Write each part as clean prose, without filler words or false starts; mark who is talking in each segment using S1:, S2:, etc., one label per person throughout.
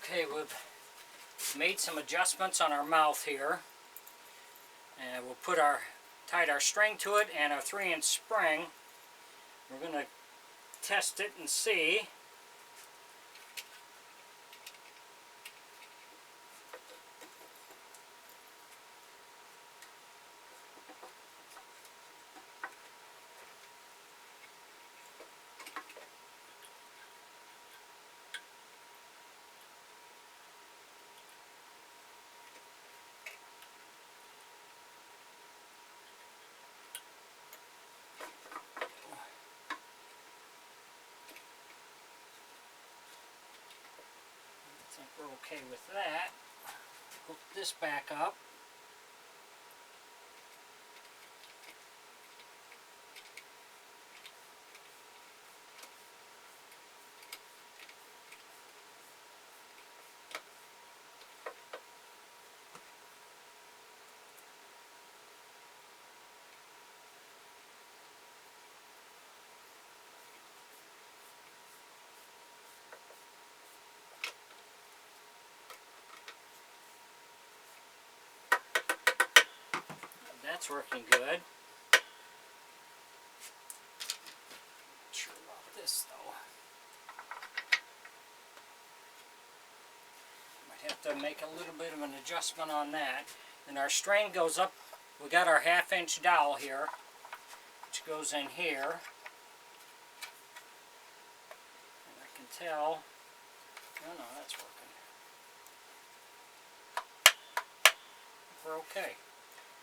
S1: Okay, we've made some adjustments on our mouth here, and we'll put tied our string to it and our 3-inch spring. We're going to test it and see. I think we're okay with that. Hook this back up. That's working good. Not sure about this though. Might have to make a little bit of an adjustment on that. And our string goes up. We got our 1/2-inch dowel here, which goes in here. And I can tell. No, that's working. We're okay.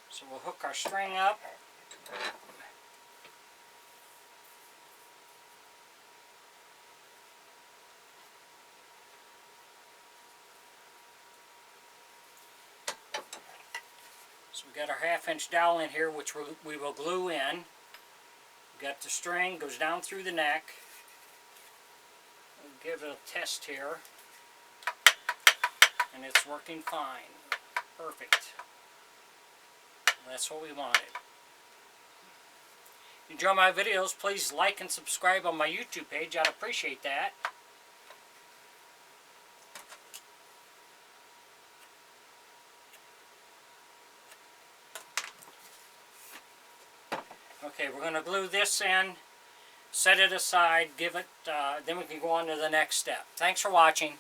S1: So we'll hook our string up. So we got our 1/2-inch dowel in here, which we will glue in. We got the string, goes down through the neck. We'll give it a test here. And it's working fine. Perfect. That's what we wanted. If you enjoy my videos, please like and subscribe on my YouTube page. I'd appreciate that. Okay, we're going to glue this in, set it aside, give it, then we can go on to the next step. Thanks for watching.